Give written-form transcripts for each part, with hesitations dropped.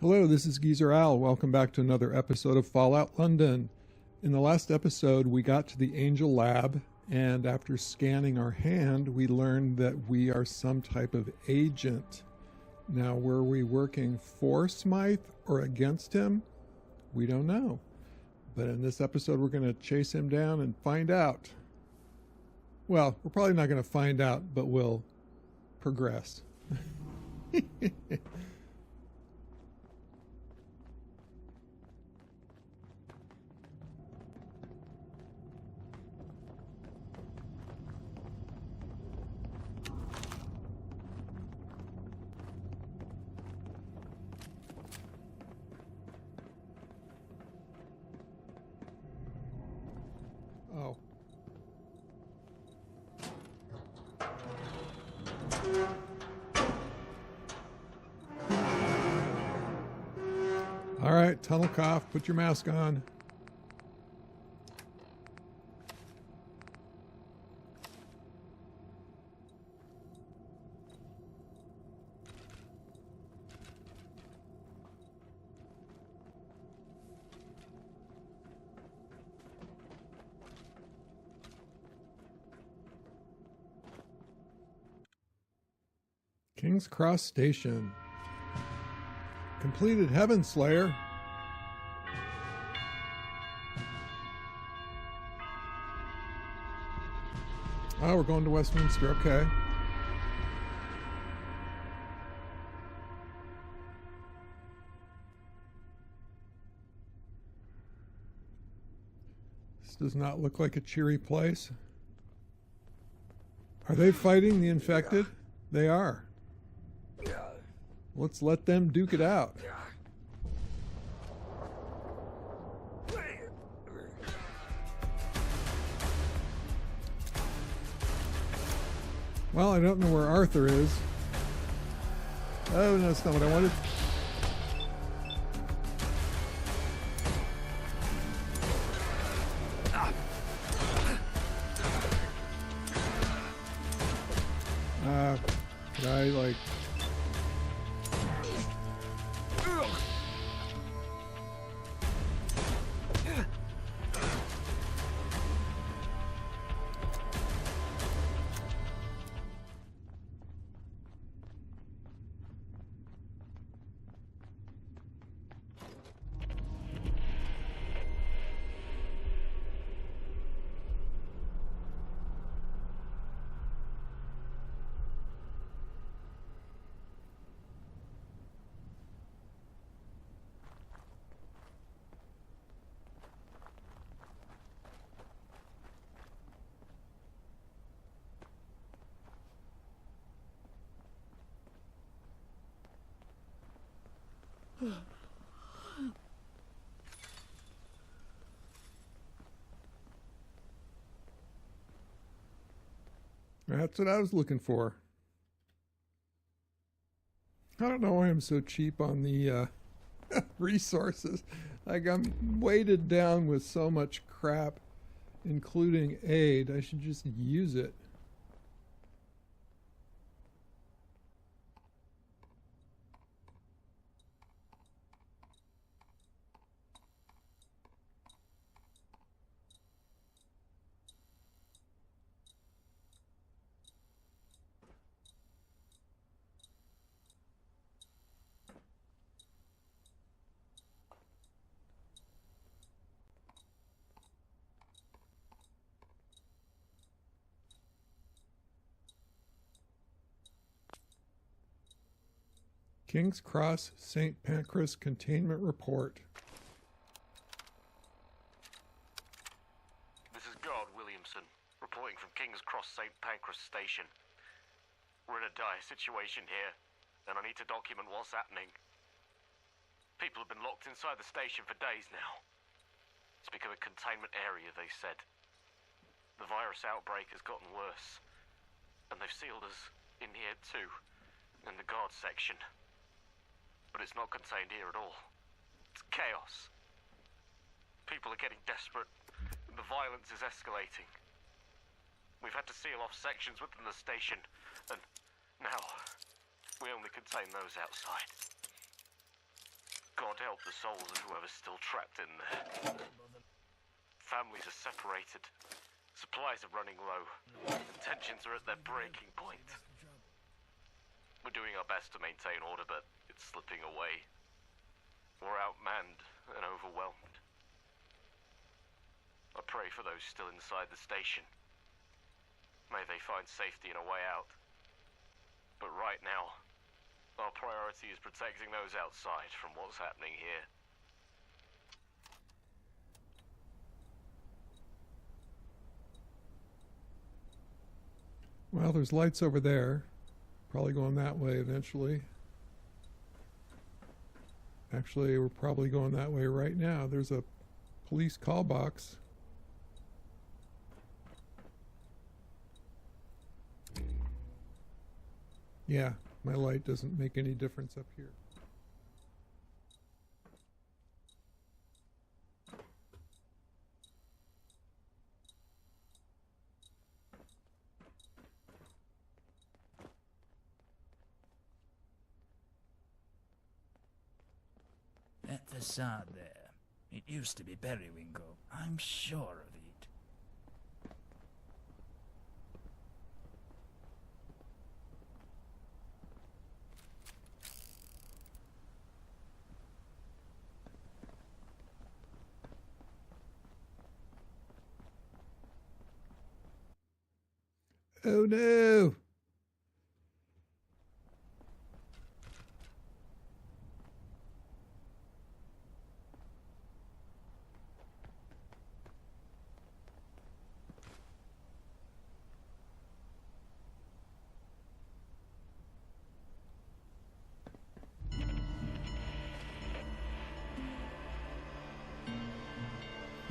Hello, this is Geezer Al. Welcome back to another episode of Fallout London. In the last episode, we got to the Angel Lab, and after scanning our hand, we learned that we are some type of agent. Now, were we working for Smythe or against him? We don't know. But in this episode, we're going to chase him down and find out. Well, we're probably not going to find out, but we'll progress. Oh. All right, tunnel cough, put your mask on. King's Cross Station. Completed Heavenslayer. Oh, we're going to Westminster, okay. This does not look like a cheery place. Are they fighting the infected? They are. Let's let them duke it out. Well, I don't know where Arthur is. Oh, no, that's not what I wanted. Could I, like... That's what I was looking for. I don't know why I'm so cheap on the resources. Like, I'm weighted down with so much crap, including aid. I should just use it. King's Cross, St. Pancras Containment Report. This is GOG Williamson, reporting from King's Cross, St. Pancras Station. We're in a dire situation here, and I need to document what's happening. People have been locked inside the station for days now. It's become a containment area, they said. The virus outbreak has gotten worse, and they've sealed us in here too, in the guard section. But it's not contained here at all. It's chaos. People are getting desperate, and the violence is escalating. We've had to seal off sections within the station, and now we only contain those outside. God help the souls of whoever's still trapped in there. Families are separated. Supplies are running low. Tensions are at their breaking point. We're doing our best to maintain order, but it's slipping away. We're outmanned and overwhelmed. I pray for those still inside the station. May they find safety and a way out. But right now, our priority is protecting those outside from what's happening here. Well, there's lights over there. Probably going that way eventually. Actually, we're probably going that way right now. There's a police call box. Yeah, my light doesn't make any difference up here. That facade there. It used to be Periwinkle. I'm sure of it. Oh no!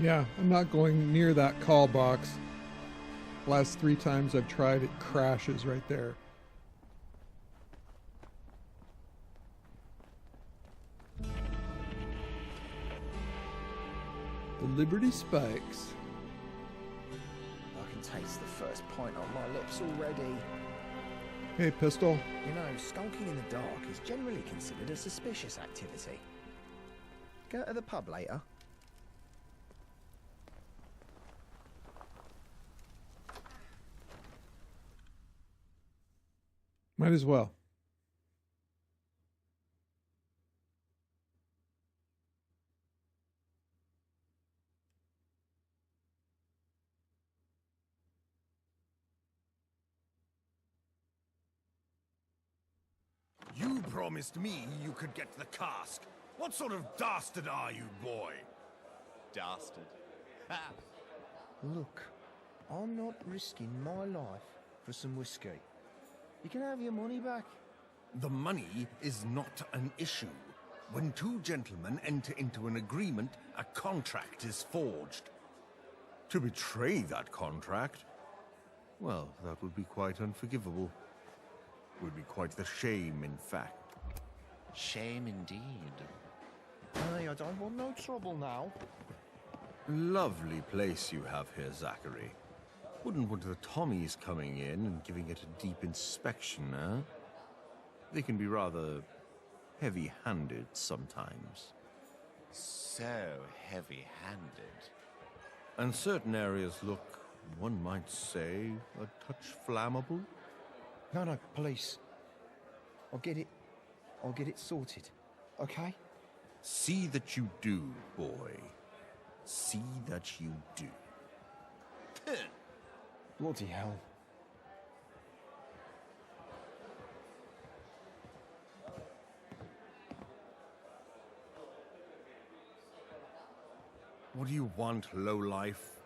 Yeah, I'm not going near that call box. Last 3 times I've tried, it crashes right there. The Liberty Spikes. I can taste the first pint on my lips already. Hey, Pistol. You know, skulking in the dark is generally considered a suspicious activity. Go to the pub later. Might as well. You promised me you could get the cask. What sort of dastard are you, boy? Dastard. Look, I'm not risking my life for some whiskey. You can have your money back. The money is not an issue. When 2 gentlemen enter into an agreement, a contract is forged. To betray that contract, well, that would be quite unforgivable. Would be quite the shame, in fact. Shame indeed. Hey, I don't want no trouble now. Lovely place you have here, Zachary. Wouldn't want the Tommies coming in and giving it a deep inspection, eh? They can be rather heavy-handed sometimes. So heavy-handed. And certain areas look, one might say, a touch flammable. No, police. I'll get it sorted. Okay? See that you do, boy. See that you do. Bloody hell. What do you want, lowlife?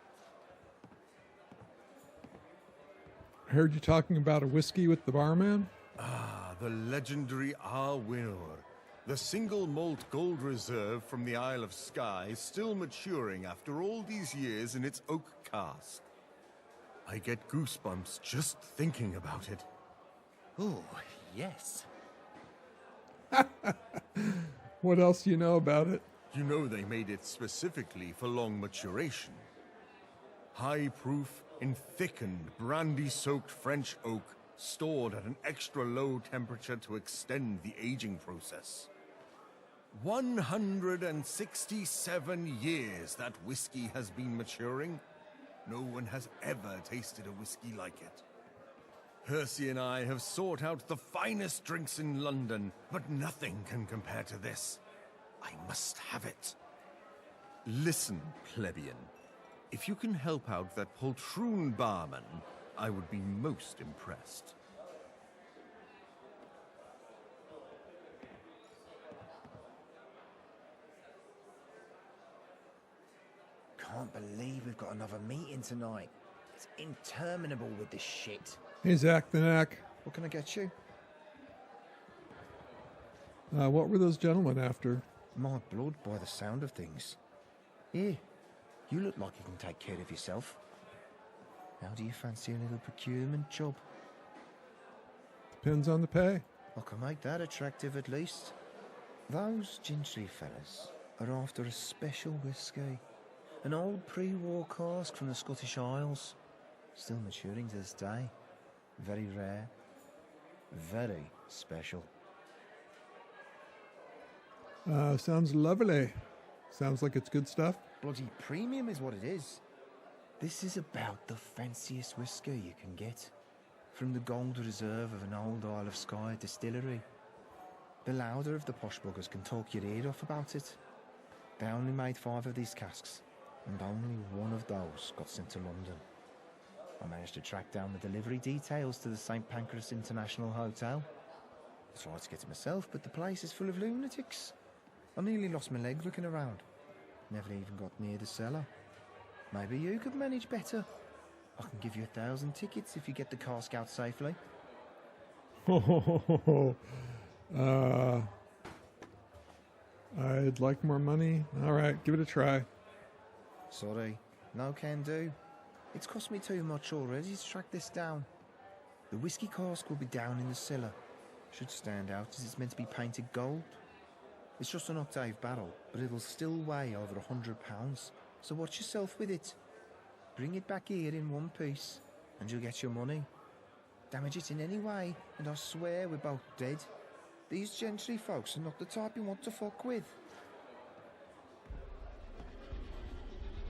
I heard you talking about a whiskey with the barman. Ah, the legendary Winner. The single malt gold reserve from the Isle of Skye, still maturing after all these years in its oak cask. I get goosebumps just thinking about it. Ooh, yes. What else do you know about it? You know they made it specifically for long maturation. High proof in thickened, brandy-soaked French oak, stored at an extra low temperature to extend the aging process. 167 years that whiskey has been maturing. No one has ever tasted a whiskey like it. Percy and I have sought out the finest drinks in London, but nothing can compare to this. I must have it. Listen, plebeian. If you can help out that poltroon barman, I would be most impressed. Can't believe we've got another meeting tonight. It's interminable with this shit. Hey, Zack the Knack. What can I get you? What were those gentlemen after? My blood by the sound of things. Here, you look like you can take care of yourself. How do you fancy a little procurement job? Depends on the pay. I can make that attractive at least. Those gentry fellas are after a special whiskey. An old pre-war cask from the Scottish Isles. Still maturing to this day. Very rare. Very special. Sounds lovely. Sounds like it's good stuff. Bloody premium is what it is. This is about the fanciest whiskey you can get. From the gold reserve of an old Isle of Skye distillery. The louder of the posh buggers can talk your ear off about it. They only made 5 of these casks, and only one of those got sent to London. I managed to track down the delivery details to the St. Pancras International Hotel. I tried to get it myself, but the place is full of lunatics. I nearly lost my leg looking around. Never even got near the cellar. Maybe you could manage better. I can give you 1,000 tickets if you get the cask out safely. I'd like more money. All right, give it a try. Sorry, no can do. It's cost me too much already to track this down. The whiskey cask will be down in the cellar. Should stand out as it's meant to be painted gold. It's just an octave barrel, but it'll still weigh over 100 pounds. So watch yourself with it. Bring it back here in one piece, and you'll get your money. Damage it in any way, and I swear we're both dead. These gentry folks are not the type you want to fuck with.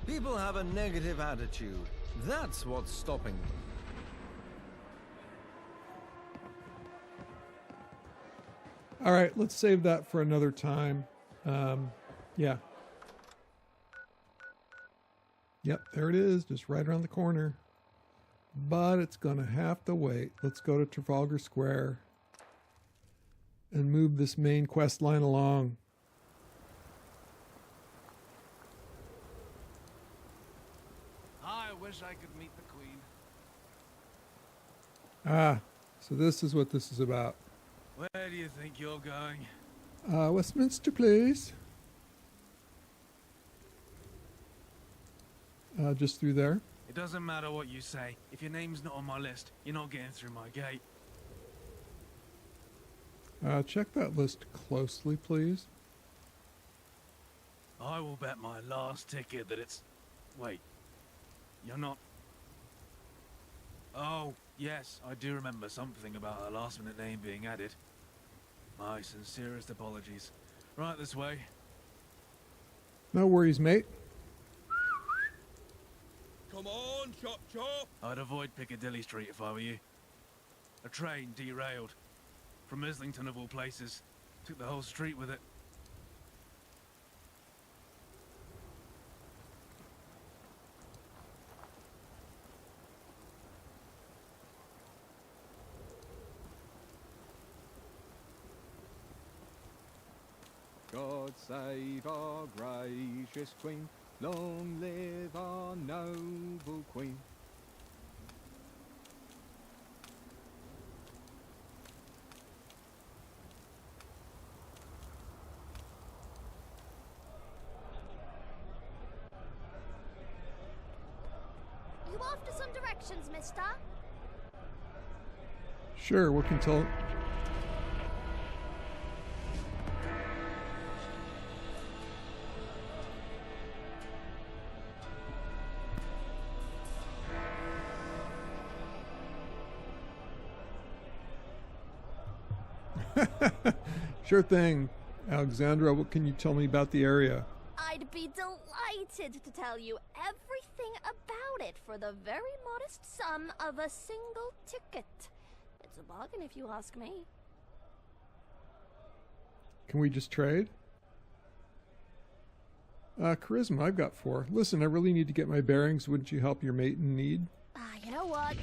People have a negative attitude. That's what's stopping them. All right, let's save that for another time. Yeah. Yep, there it is, just right around the corner. But it's going to have to wait. Let's go to Trafalgar Square and move this main quest line along. I wish I could meet the Queen. Ah, so this is what this is about. Where do you think you're going? Westminster, please. Just through there. It doesn't matter what you say. If your name's not on my list, you're not getting through my gate. Check that list closely, please. I will bet my last ticket that it's... Wait. You're not... Oh, yes, I do remember something about a last-minute name being added. My sincerest apologies. Right this way. No worries, mate. Come on, chop chop! I'd avoid Piccadilly Street if I were you. A train derailed. From Islington of all places. Took the whole street with it. God save our gracious Queen, long live our noble Queen. You after some directions, mister? Sure, we can tell. Sure thing. Alexandra, what can you tell me about the area? I'd be delighted to tell you everything about it for the very modest sum of a single ticket. It's a bargain if you ask me. Can we just trade? Charisma, I've got 4. Listen, I really need to get my bearings. Wouldn't you help your mate in need? You know what?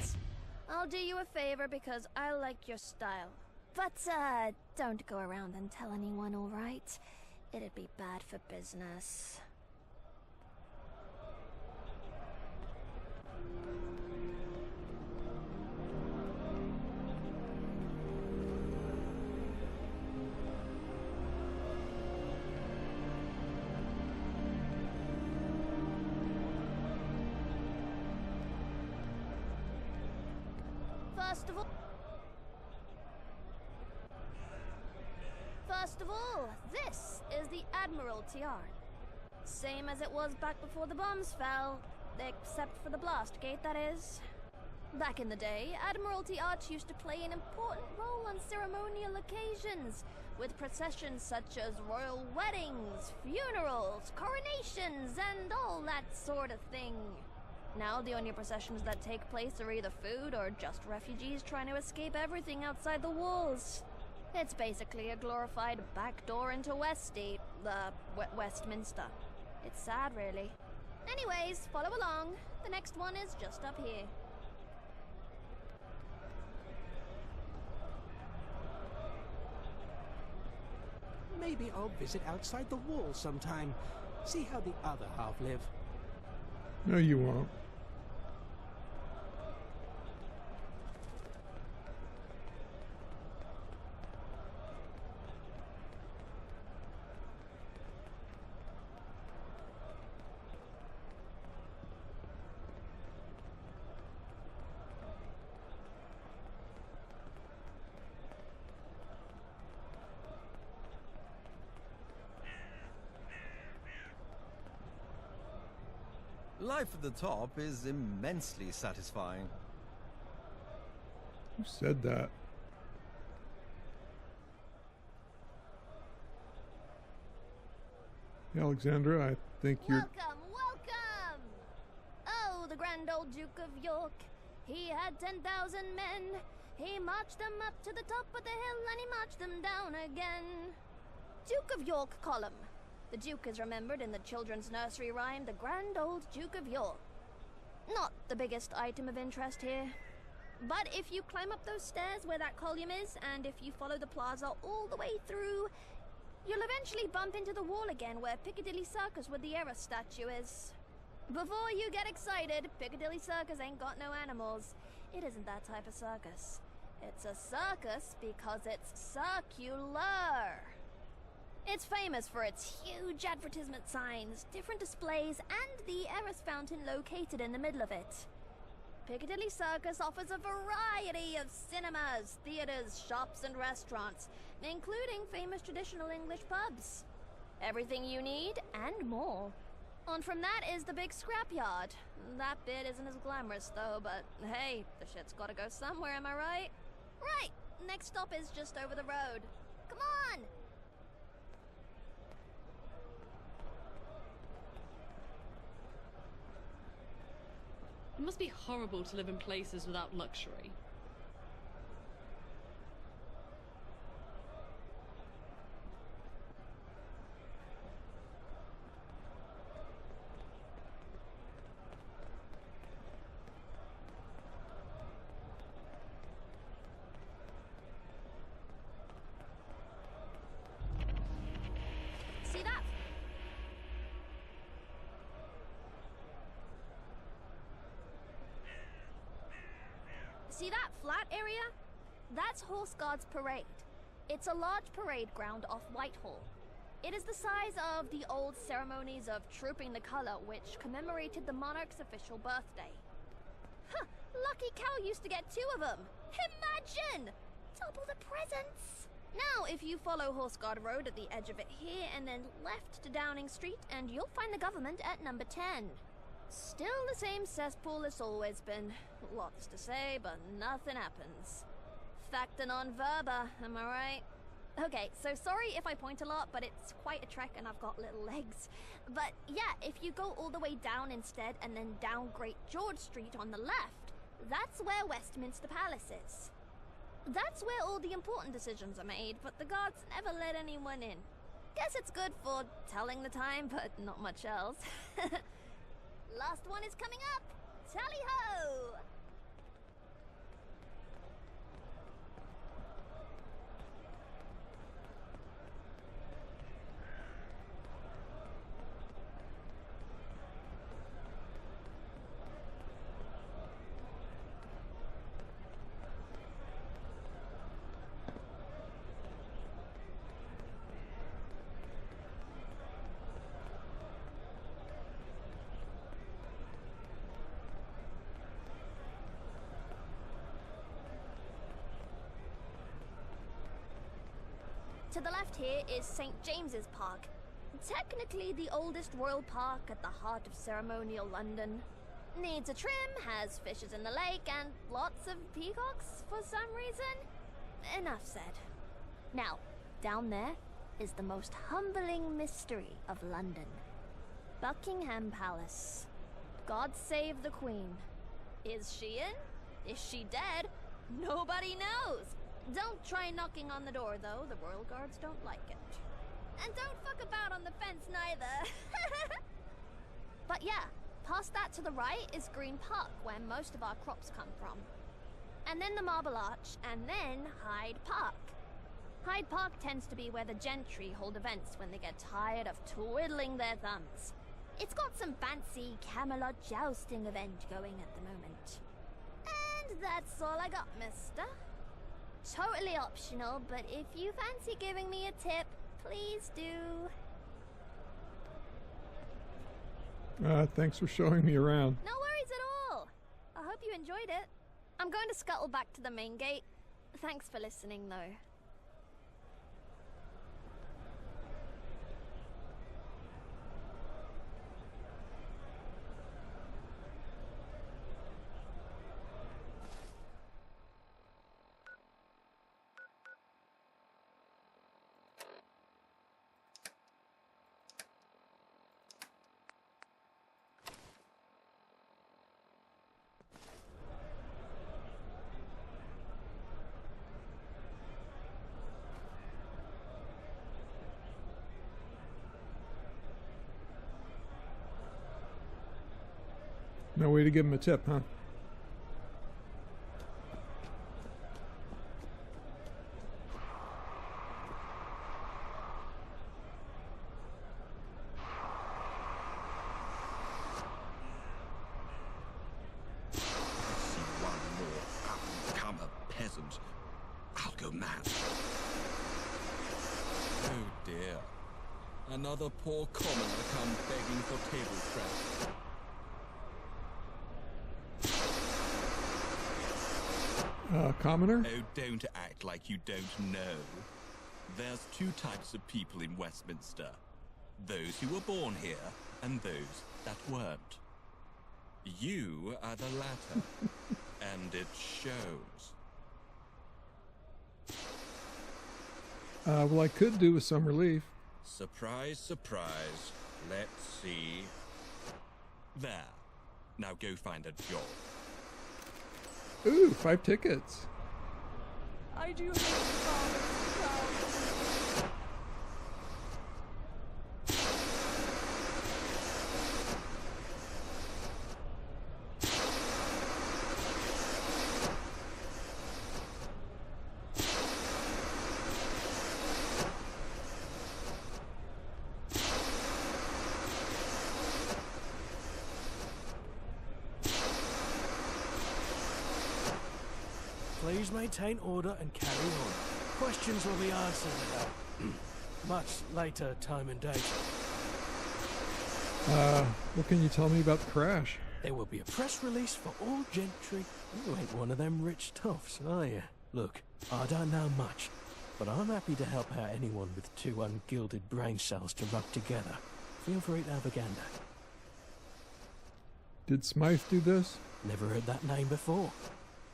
I'll do you a favor because I like your style. But, don't go around and tell anyone, alright? It'd be bad for business. First of all, this is the Admiralty Yard. Same as it was back before the bombs fell, except for the blast gate, that is. Back in the day, Admiralty Arch used to play an important role on ceremonial occasions, with processions such as royal weddings, funerals, coronations, and all that sort of thing. Now the only processions that take place are either food or just refugees trying to escape everything outside the walls. It's basically a glorified backdoor into Westminster. It's sad, really. Anyways, follow along. The next one is just up here. Maybe I'll visit outside the wall sometime. See how the other half live. No, you won't. Life at the top is immensely satisfying. Who said that? Alexandra, I think you're... Welcome! Oh, the grand old Duke of York. He had 10,000 men. He marched them up to the top of the hill and he marched them down again. Duke of York column. The Duke is remembered in the children's nursery rhyme, The Grand Old Duke of York. Not the biggest item of interest here. But if you climb up those stairs where that column is, and if you follow the plaza all the way through, you'll eventually bump into the wall again where Piccadilly Circus with the era statue is. Before you get excited, Piccadilly Circus ain't got no animals. It isn't that type of circus. It's a circus because it's circular. It's famous for its huge advertisement signs, different displays, and the Eris fountain located in the middle of it. Piccadilly Circus offers a variety of cinemas, theaters, shops, and restaurants, including famous traditional English pubs. Everything you need, and more. On from that is the big scrapyard. That bit isn't as glamorous, though, but hey, the shit's gotta go somewhere, am I right? Right! Next stop is just over the road. Come on! It must be horrible to live in places without luxury. See that? See that flat area? That's Horse Guards Parade. It's a large parade ground off Whitehall. It is the size of the old ceremonies of Trooping the Colour, which commemorated the monarch's official birthday. Huh, lucky cow used to get 2 of them. Imagine! Double the presents! Now, if you follow Horse Guard Road at the edge of it here, and then left to Downing Street, and you'll find the government at number 10. Still the same cesspool it's always been. Lots to say, but nothing happens. Facta non verba, am I right? Okay, so sorry if I point a lot, but it's quite a trek and I've got little legs. But yeah, if you go all the way down instead and then down Great George Street on the left, that's where Westminster Palace is. That's where all the important decisions are made, but the guards never let anyone in. Guess it's good for telling the time, but not much else. Last one is coming up. Tally-ho! To the left here is St. James's Park. Technically the oldest royal park at the heart of ceremonial London. Needs a trim, has fishes in the lake, and lots of peacocks for some reason. Enough said. Now, down there is the most humbling mystery of London. Buckingham Palace. God save the Queen. Is she in? Is she dead? Nobody knows. Don't try knocking on the door, though. The royal guards don't like it. And don't fuck about on the fence, neither. But yeah, past that to the right is Green Park, where most of our crops come from. And then the Marble Arch, and then Hyde Park. Hyde Park tends to be where the gentry hold events when they get tired of twiddling their thumbs. It's got some fancy Camelot jousting event going at the moment. And that's all I got, mister. Totally optional, but if you fancy giving me a tip, please do. Thanks for showing me around. No worries at all. I hope you enjoyed it. I'm going to scuttle back to the main gate. Thanks for listening, though. No way to give him a tip, huh? Peasant. I'll go mad. Oh dear. Another poor commoner come begging for table scraps. Commoner? Oh, don't act like you don't know. There's two types of people in Westminster. Those who were born here, and those that weren't. You are the latter. And it shows. Well, I could do with some relief. Surprise, surprise. Let's see. There. Now go find a job. Ooh, 5 tickets. I do hate farmers' crowds. Please maintain order and carry on. Questions will be answered at a much later time and date. What can you tell me about the crash? There will be a press release for all gentry. You ain't one of them rich toffs, are you? Look, I don't know much, but I'm happy to help out anyone with 2 ungilded brain cells to rub together. Feel free to have a gander. Did Smythe do this? Never heard that name before.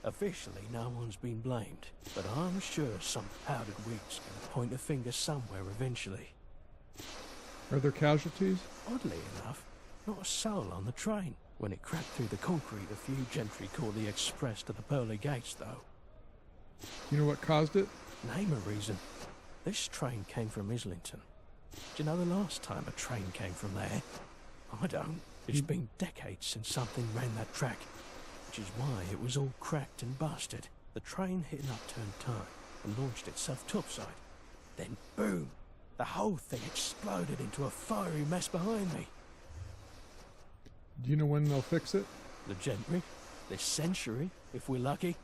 Officially, no one's been blamed, but I'm sure some powdered wig's gonna point a finger somewhere eventually. Are there casualties? Oddly enough, not a soul on the train. When it cracked through the concrete, a few gentry caught the express to the pearly gates, though. You know what caused it? Name a reason. This train came from Islington. Do you know the last time a train came from there? I don't. It's been decades since something ran that track, which is why it was all cracked and busted. The train hit an upturned time and launched itself topside. Then boom! The whole thing exploded into a fiery mess behind me. Do you know when they'll fix it? The gentry? This century, if we're lucky.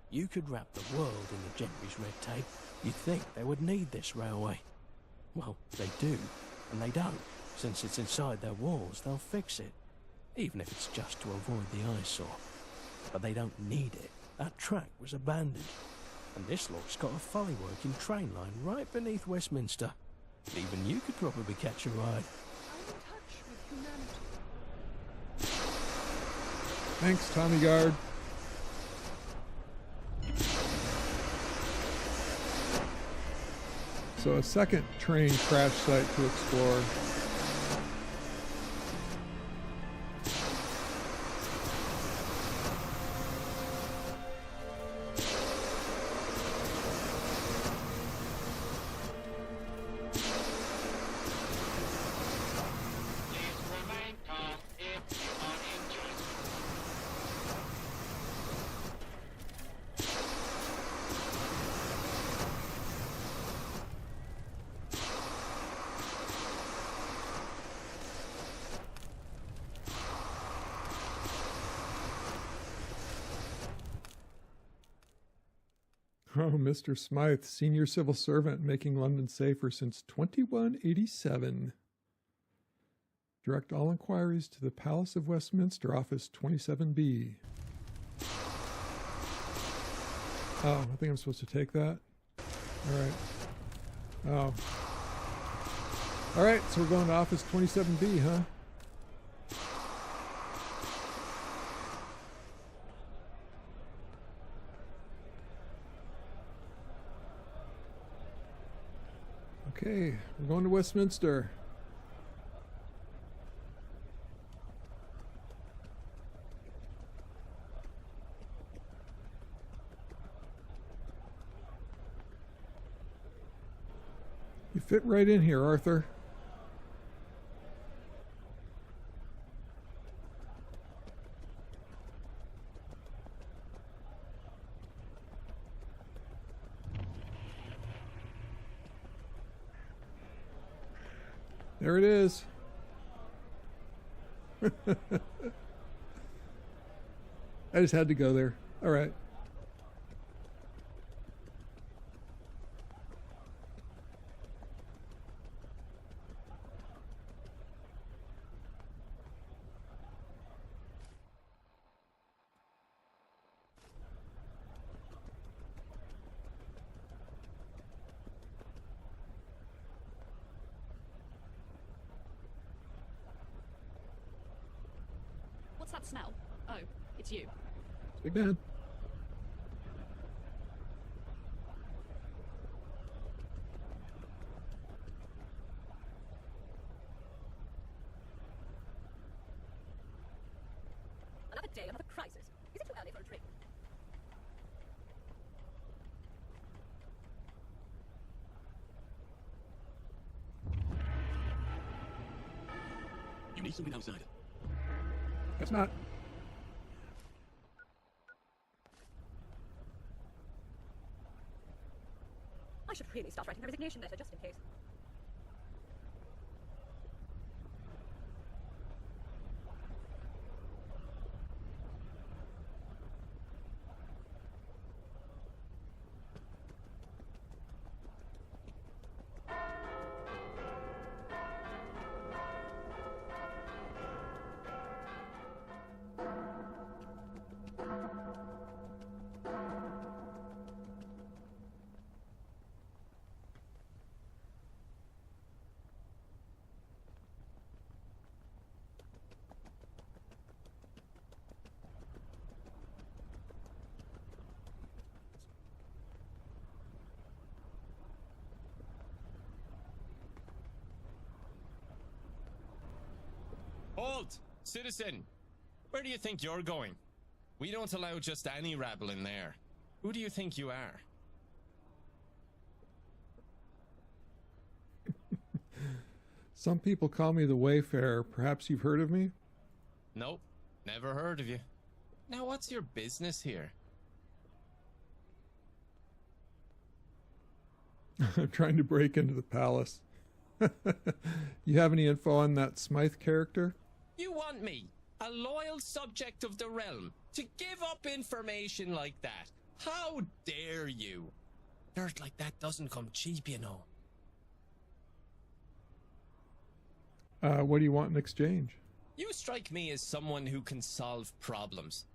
You could wrap the world in the gentry's red tape. You'd think they would need this railway. Well, they do, and they don't. Since it's inside their walls, they'll fix it. Even if it's just to avoid the eyesore. But they don't need it. That track was abandoned. And this lot's got a folly-working train line right beneath Westminster. Even you could probably catch a ride. I'm in touch with humanity. Thanks, Tommy Guard. So a second train crash site to explore. Oh, Mr. Smythe, senior civil servant, making London safer since 2187. Direct all inquiries to the Palace of Westminster, Office 27B. Oh, I think I'm supposed to take that. All right. Oh. All right, so we're going to Office 27B, huh? Okay, we're going to Westminster. You fit right in here, Arthur. There it is. I just had to go there. All right. What's that smell? Oh, it's you. It's Big Bad. Another day, another crisis. Is it too early for a drink? You need something outside. Guess not. I should really start writing a resignation letter just in case. Halt! Citizen! Where do you think you're going? We don't allow just any rabble in there. Who do you think you are? Some people call me the Wayfarer. Perhaps you've heard of me? Nope, never heard of you. Now what's your business here? I'm trying to break into the palace. You have any info on that Smythe character? You want me, a loyal subject of the realm, to give up information like that? How dare you? Dirt like that doesn't come cheap, you know. What do you want in exchange? You strike me as someone who can solve problems.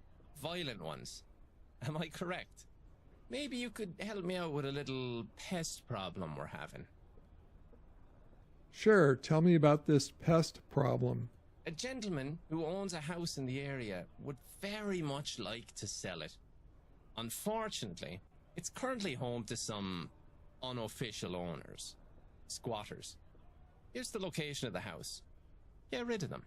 Violent ones. Am I correct? Maybe you could help me out with a little pest problem we're having. Sure, tell me about this pest problem. A gentleman who owns a house in the area would very much like to sell it. Unfortunately, it's currently home to some unofficial owners. Squatters. Here's the location of the house. Get rid of them.